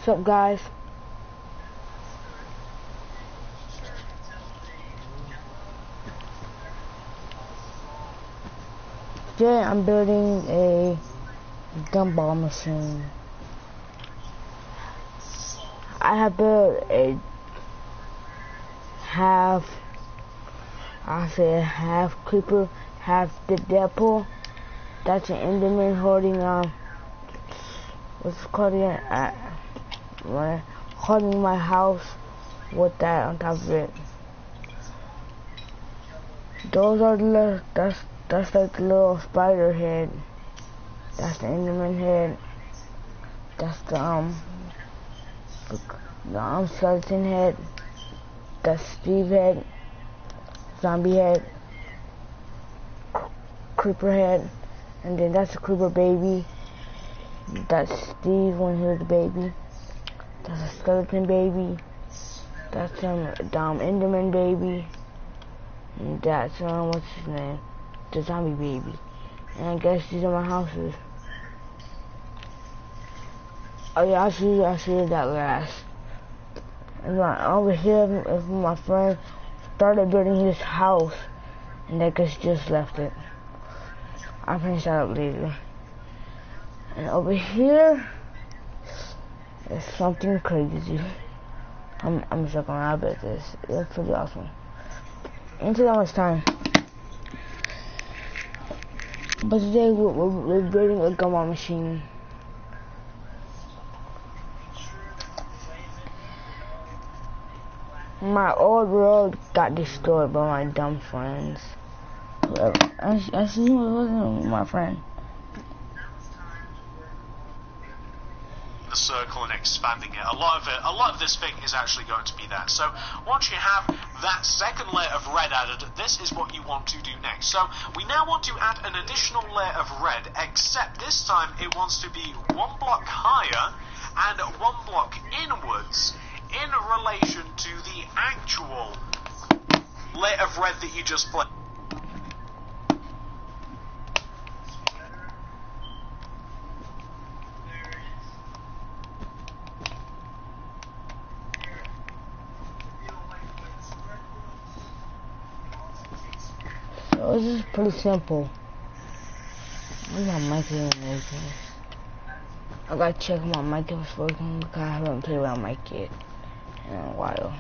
What's up, guys? Today I'm building a gumball machine. I have built a half creeper, half the Deadpool. That's an Enderman holding what's it called again? Holding my house with that on top of it. Those are the that's like the little spider head. That's the Enderman head. That's the skeleton head. That's Steve head. Zombie head. Creeper head. And then that's the creeper baby. That's Steve when he was a baby. That's a skeleton baby. That's Enderman baby. And that's what's his name? The zombie baby. And I guess these are my houses. Oh yeah, I'll show you that last. And over here, if my friend started building his house, and I guess just left it. I'll finish that up later. And over here is something crazy. I'm just gonna around with this. It's pretty awesome. Ain't too that much time. But today we're building a gumball machine. My old world got destroyed by my dumb friends. Actually, it wasn't my friend. The circle and expanding it. A lot of this thing is actually going to be that. So once you have that second layer of red added, this is what you want to do next. So we now want to add an additional layer of red, except this time it wants to be 1 block higher and 1 block inwards in relation to the actual layer of red that you just put. So this is pretty simple. Where's my mic even working? I gotta check my mic if it's working because I haven't played with my mic yet in a while.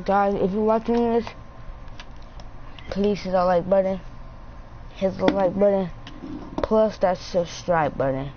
Guys, if you're watching this, please hit that like button, hit the like button, plus that subscribe button.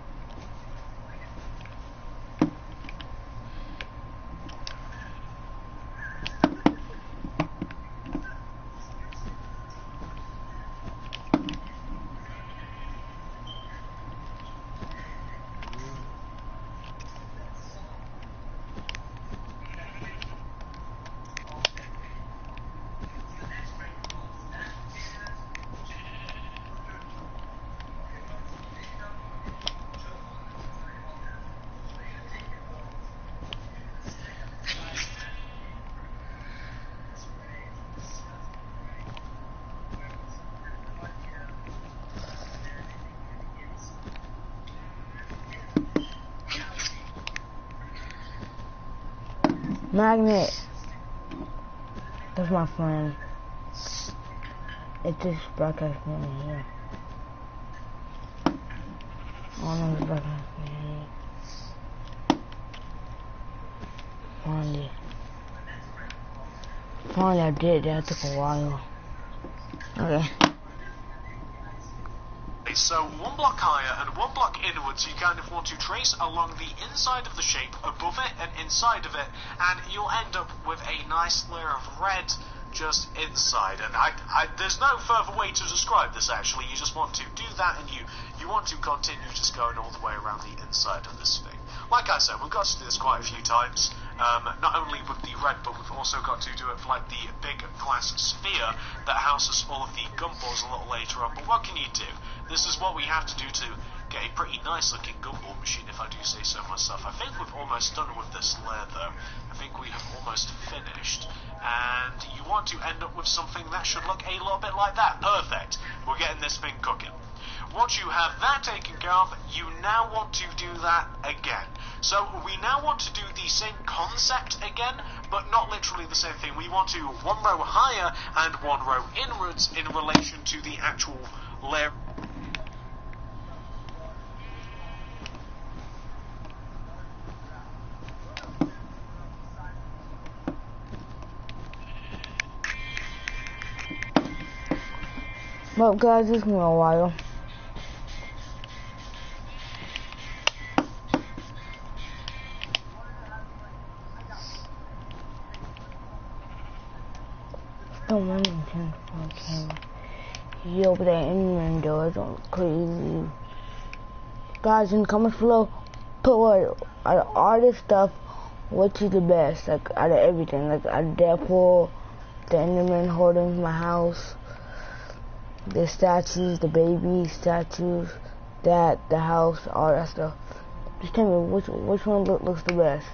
Magnet. That's my friend. It's this broadcast man here. Oh no, this broadcast man here. Finally I did. That took a while. Okay. So 1 block higher and 1 block inwards, you kind of want to trace along the inside of the shape, above it and inside of it, and you'll end up with a nice layer of red just inside. And there's no further way to describe this actually. You just want to do that, and you want to continue just going all the way around the inside of this thing. Like I said, we've got to do this quite a few times, not only with the red but with also got to do it for like the big glass sphere that houses all of the gumballs a little later on. But what can you do? This is what we have to do to get a pretty nice looking gumball machine, if I do say so myself. I think we've almost done with this layer though. I think we have almost finished. And you want to end up with something that should look a little bit like that. Perfect. We're getting this thing cooking. Once you have that taken care of, you now want to do that again. So we now want to do the same concept again, but not literally the same thing. We want to one row higher and one row inwards in relation to the actual layer. Well, guys, it's been a while. Don't mind me, okay. You over there in the door, don't crazy. Guys, in the comments below, put what out of all this stuff, which is the best, like out of everything, like out of Deadpool, the Enderman holding my house, the statues, the baby statues, the house, all that stuff. Just tell me which one looks the best.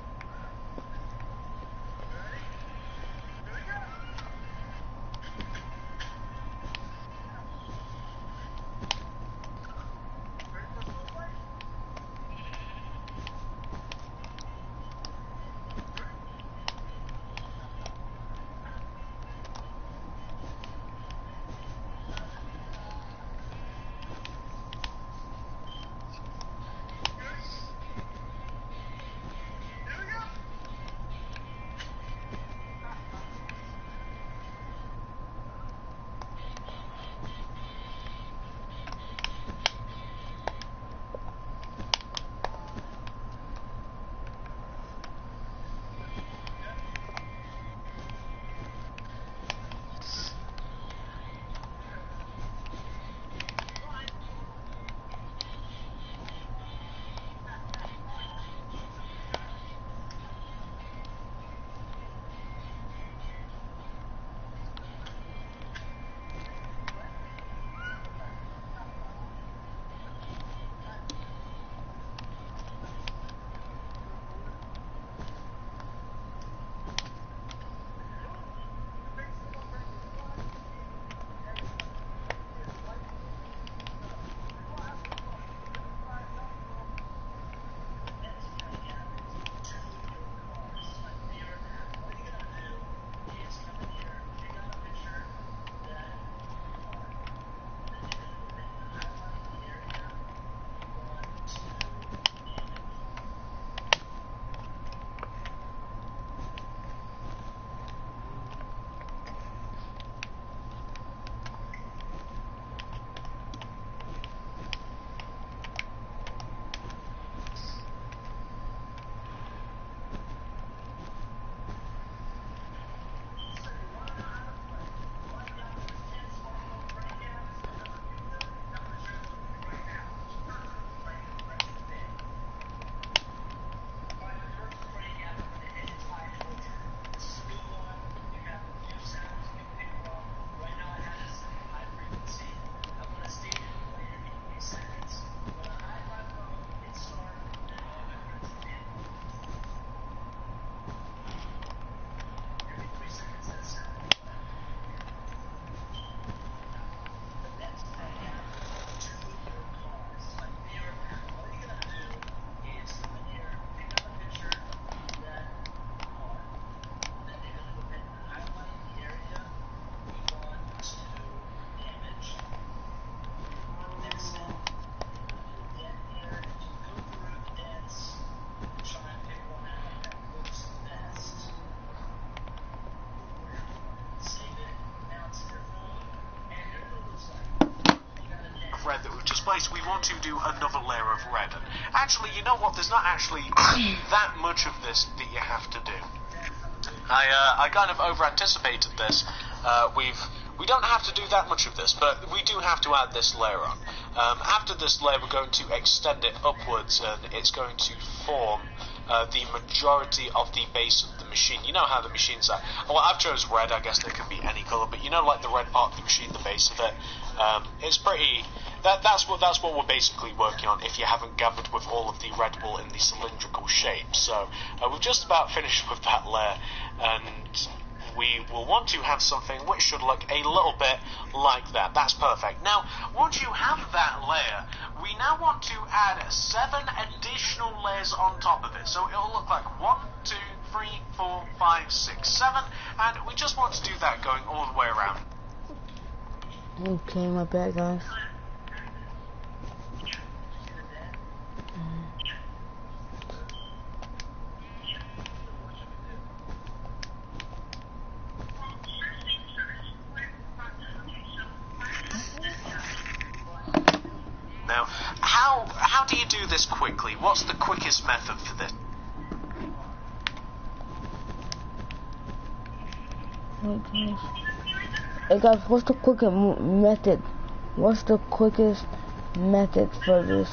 Red that we've just placed, we want to do another layer of red. And actually, you know what? There's not actually that much of this that you have to do. I kind of over-anticipated this. We don't have to do that much of this, but we do have to add this layer on. After this layer, we're going to extend it upwards, and it's going to form the majority of the base of the machine. You know how the machines are. Well, I've chose red. I guess there can be any colour, but you know, like the red part of the machine, the base of it. It's pretty. That's what we're basically working on. If you haven't gathered with all of the red wool in the cylindrical shape, so we've just about finished with that layer, and we will want to have something which should look a little bit like that. That's perfect. Now, once you have that layer, we now want to add 7 additional layers on top of it. So it'll look like 1, 2, 3, 4, 5, 6, 7, and we just want to do that going all the way around. Okay, my bad, guys. Now, how do you do this quickly? What's the quickest method for this? Hey guys, what's the quickest method? What's the quickest method for this?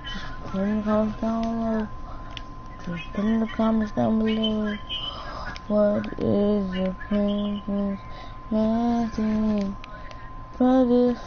Just put in the comments down below. Just put in the comments down below. What is the quickest method for this?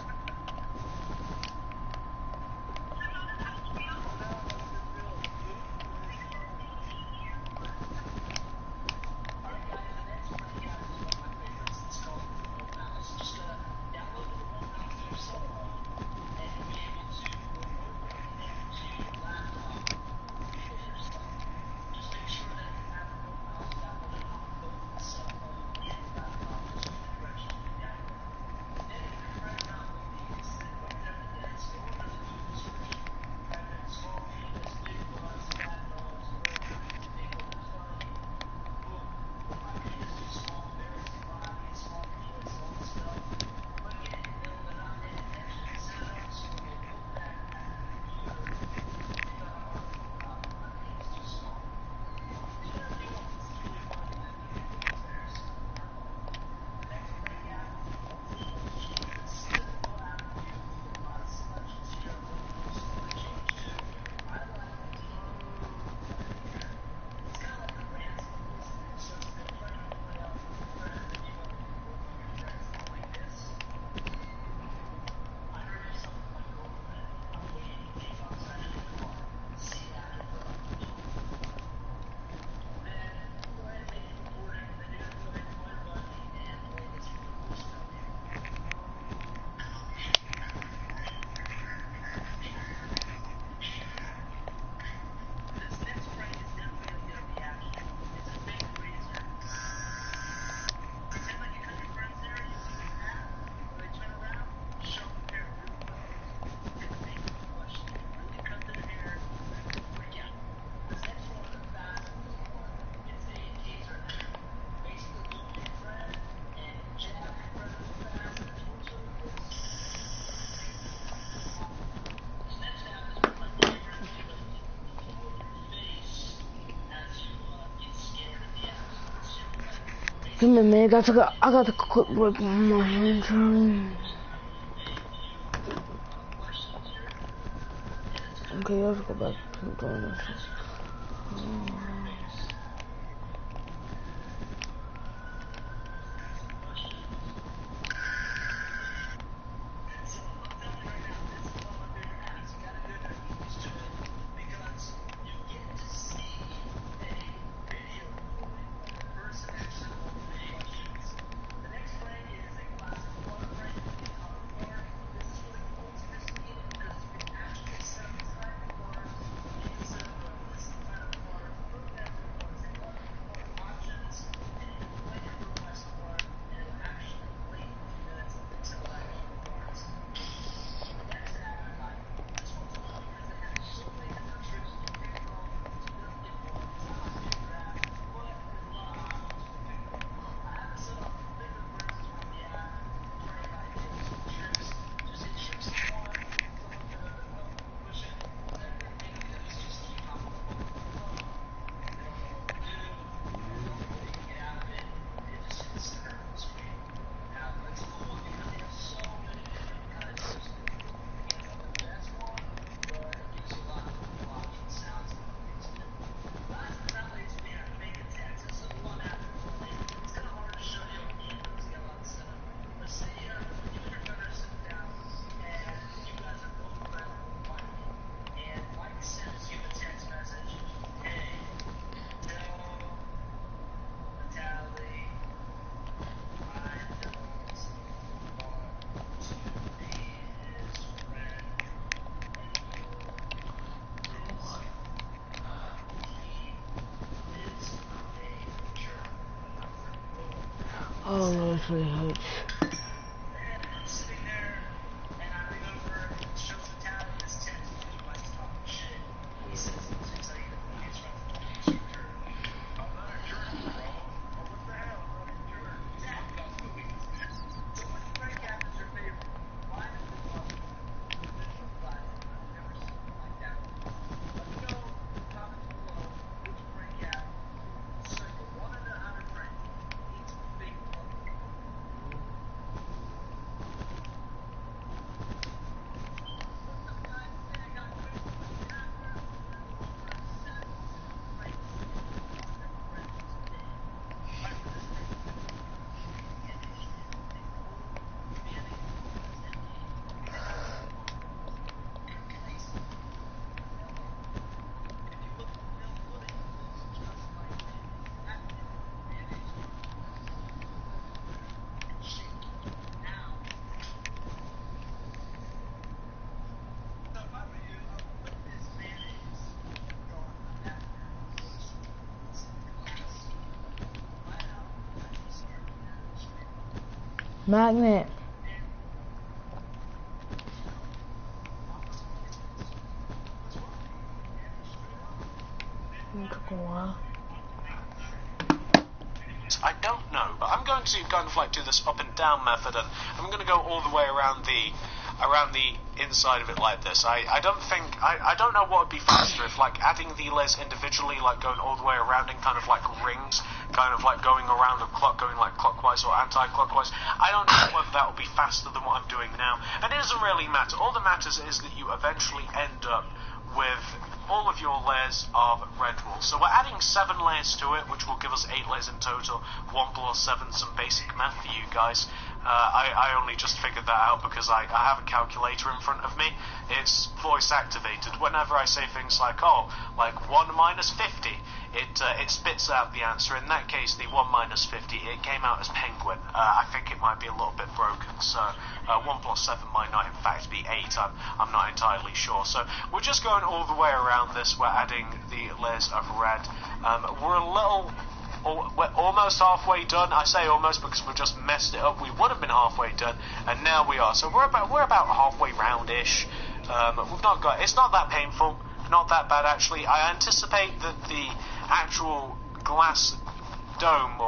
Give me a minute, I got a quick break on my hand. Okay, let's go back to doing this. Oh, no, this really hurts. Magnet. It took a while. I don't know, but I'm going to kind of like do this up and down method, and I'm going to go all the way around the inside of it like this. I don't know what would be faster if like adding the layers individually, like going all the way around in kind of like rings, kind of like going around a clock, going like clockwise or anti-clockwise. I don't know whether that will be faster than what I'm doing now, and it doesn't really matter. All that matters is that you eventually end up with all of your layers of red wool. So we're adding 7 layers to it, which will give us 8 layers in total. 1 plus 7, some basic math for you guys. I only just figured that out because I have a calculator in front of me. It's voice activated. Whenever I say things like, oh, like 1 minus 50, it spits out the answer. In that case, the 1 minus 50, it came out as penguin. I think it might be a little bit broken, so 1 plus 7 might not in fact be 8. I'm not entirely sure. So we're just going all the way around this. We're adding the layers of red. We're almost halfway done. I say almost because we've just messed it up. We would have been halfway done, and now we are. So we're about halfway round-ish. We've not got. It's not that painful. Not that bad actually. I anticipate that the actual glass dome,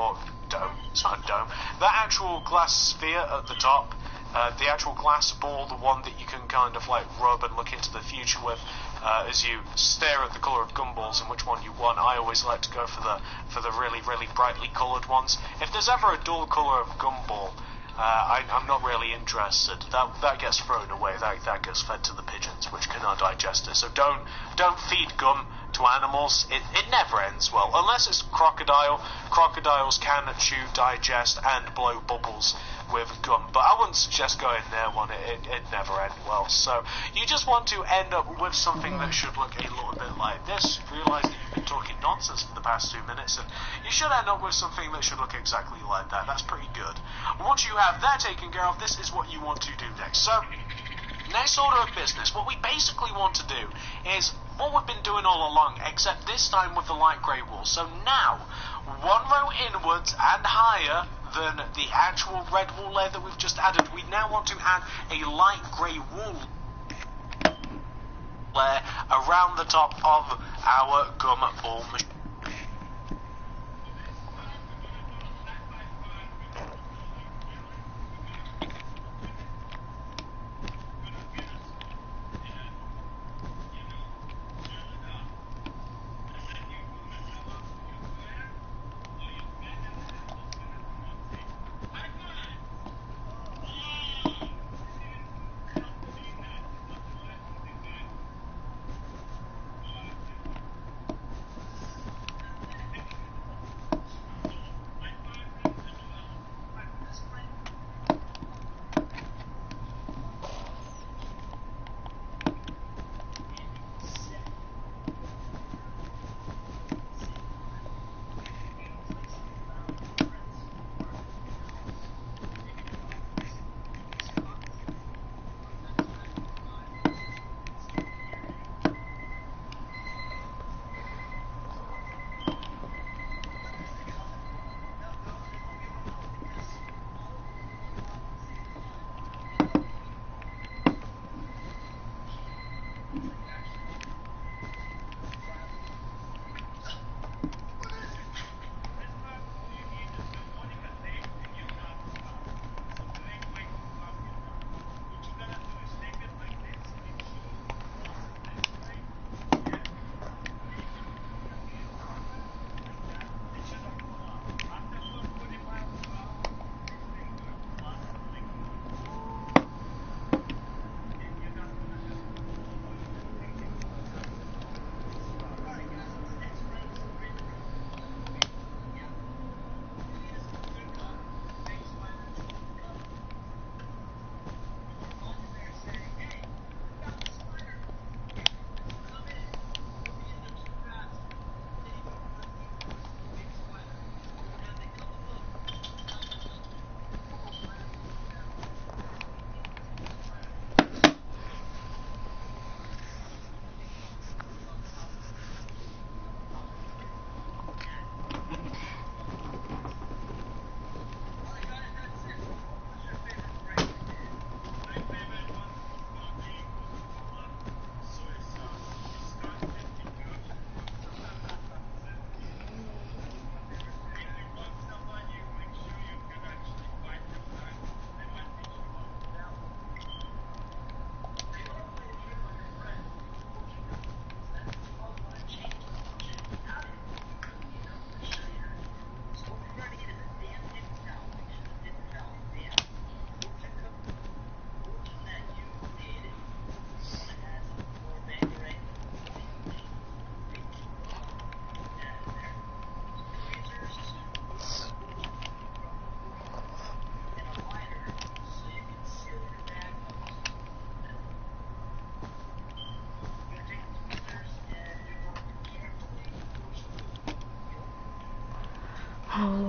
it's not a dome, the actual glass sphere at the top, the actual glass ball, the one that you can kind of like rub and look into the future with, as you stare at the colour of gumballs and which one you want. I always like to go for the really, really brightly coloured ones. If there's ever a dull colour of gumball, I'm not really interested. That gets thrown away. That gets fed to the pigeons, which cannot digest it. So don't feed gum to animals. It never ends well, unless it's crocodile. Crocodiles can chew, digest, and blow bubbles with gum, but I wouldn't suggest going near one. It never ends well. So you just want to end up with something that should look a little bit like this. Realise that you've been talking nonsense for the past 2 minutes, and you should end up with something that should look exactly like that. That's pretty good. Once you have that taken care of, this is what you want to do next. So next order of business, what we basically want to do is what we've been doing all along, except this time with the light grey wool. So now, 1 row inwards and higher than the actual red wool layer that we've just added, we now want to add a light grey wool layer around the top of our gumball machine.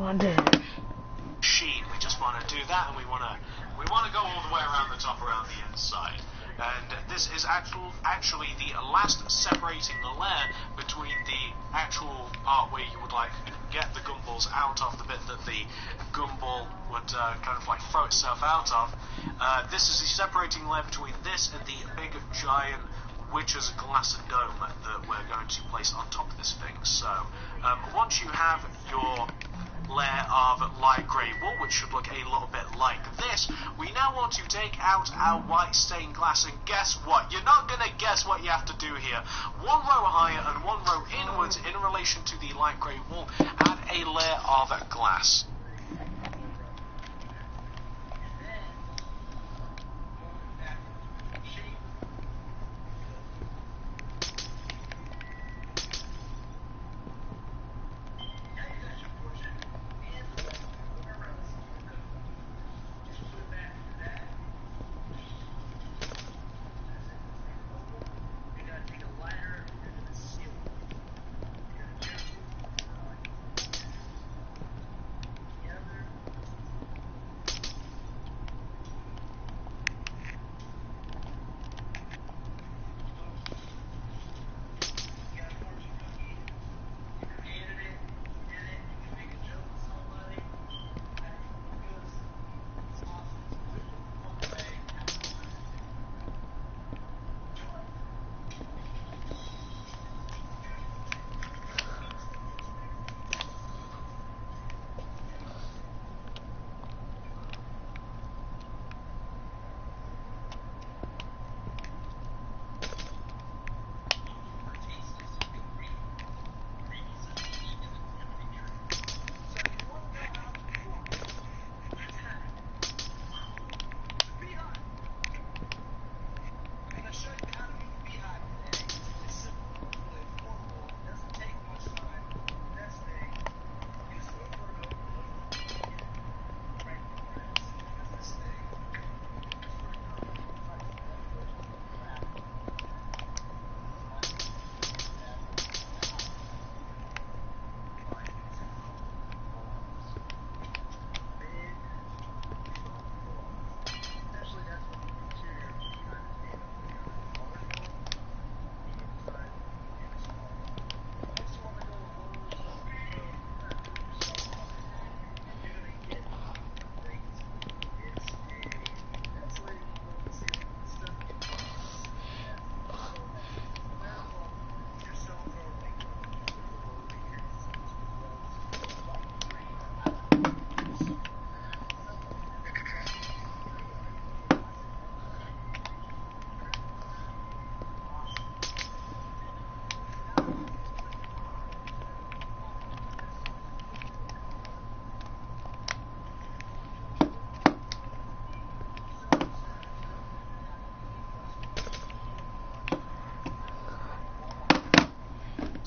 want to do it. Sheen. We just want to do that, and we want to go all the way around the top, around the inside. And this is actually the last separating layer between the actual part where you would like get the gumballs out of, the bit that the gumball would kind of like throw itself out of. This is the separating layer between this and the big giant witch's glass dome that we're going to place on top of this thing. So once you have your layer of light grey wool, which should look a little bit like this, we now want to take out our white stained glass, and guess what? You're not going to guess what you have to do here. One row higher and one row inwards in relation to the light grey wool, add a layer of glass.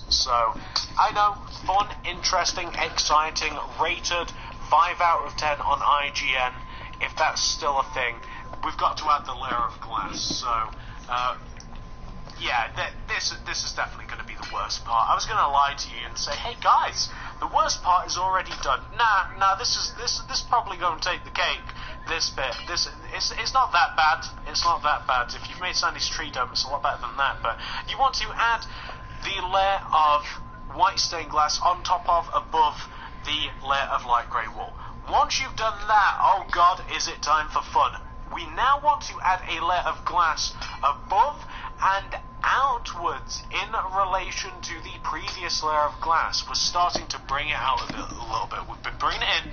So, I know, fun, interesting, exciting, rated 5 out of 10 on IGN. If that's still a thing, we've got to add the layer of glass. So, yeah, this is definitely going to be the worst part. I was going to lie to you and say, hey guys, the worst part is already done. Nah, this probably going to take the cake. This bit, it's not that bad. It's not that bad. If you've made Sandy's tree dome, it's a lot better than that. But you want to add the layer of white stained glass on top of, above the layer of light grey wool. Once you've done that, oh god, is it time for fun. We now want to add a layer of glass above and outwards in relation to the previous layer of glass. We're starting to bring it out a little bit. We've been bringing it in.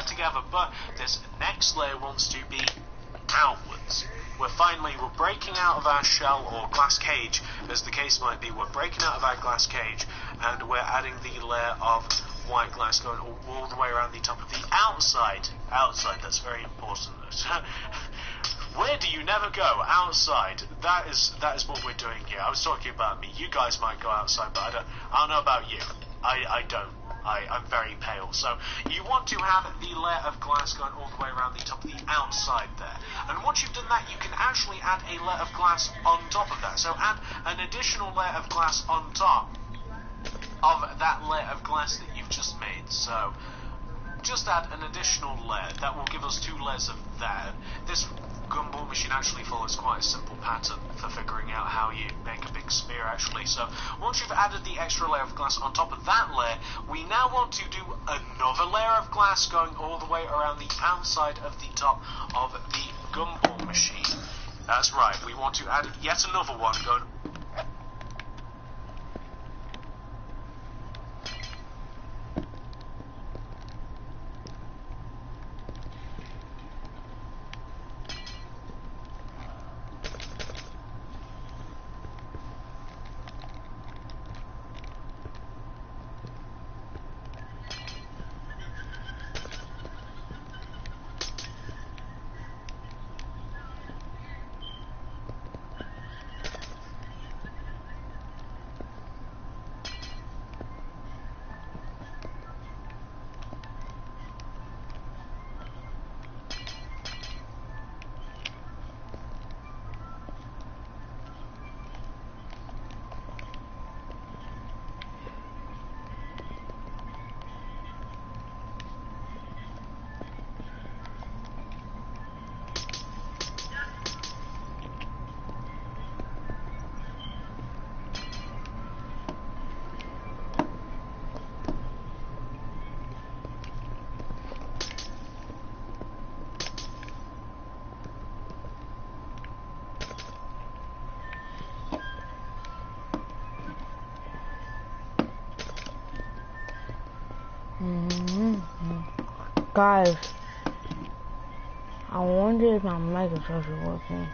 layer together, but this next layer wants to be outwards. We're breaking out of our shell or glass cage, as the case might be. We're breaking out of our glass cage, and we're adding the layer of white glass going all the way around the top of the outside. Outside, that's very important. Where do you never go? Outside. That is what we're doing here. I was talking about me. You guys might go outside, but I don't know about you. I don't. I'm very pale. So you want to have the layer of glass going all the way around the top of the outside there. And once you've done that, you can actually add a layer of glass on top of that. So add an additional layer of glass on top of that layer of glass that you've just made. So just add an additional layer. That will give us 2 layers of that. This gumball machine actually follows quite a simple pattern for figuring out how you make a big spear actually. So once you've added the extra layer of glass on top of that layer, we now want to do another layer of glass going all the way around the outside of the top of the gumball machine. That's right, we want to add yet another one going. Guys, I wonder if my mic is actually working.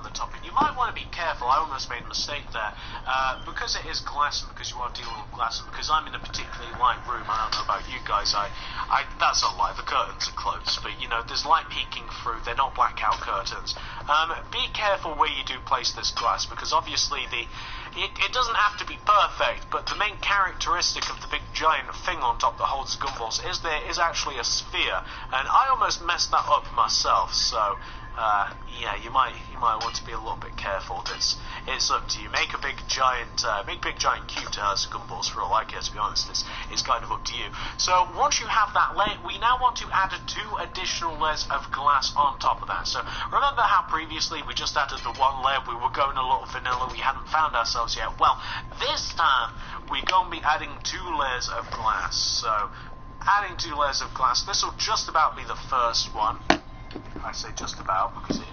The top, and you might want to be careful. I almost made a mistake there, because it is glass and because you are dealing with glass and because I'm in a particularly light room. I don't know about you guys. That's a lie. The curtains are closed, but you know there's light peeking through. They're not blackout curtains. Be careful where you do place this glass because obviously it doesn't have to be perfect, but the main characteristic of the big giant thing on top that holds the gumballs is there is actually a sphere, and I almost messed that up myself, so yeah, you might want to be a little bit careful. It's up to you. Make a big giant cube to hurt gumballs for all I care, to be honest. It's kind of up to you. So once you have that layer, we now want to add 2 additional layers of glass on top of that. So remember how previously we just added the 1 layer, we were going a little vanilla, we hadn't found ourselves yet. Well, this time we're going to be adding 2 layers of glass. So adding 2 layers of glass, this will just about be the first one. I say just about because it...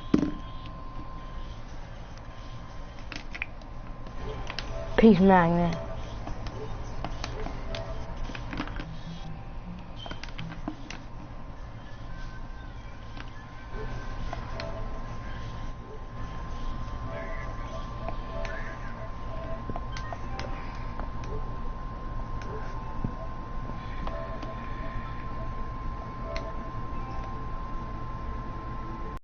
Peace magnet.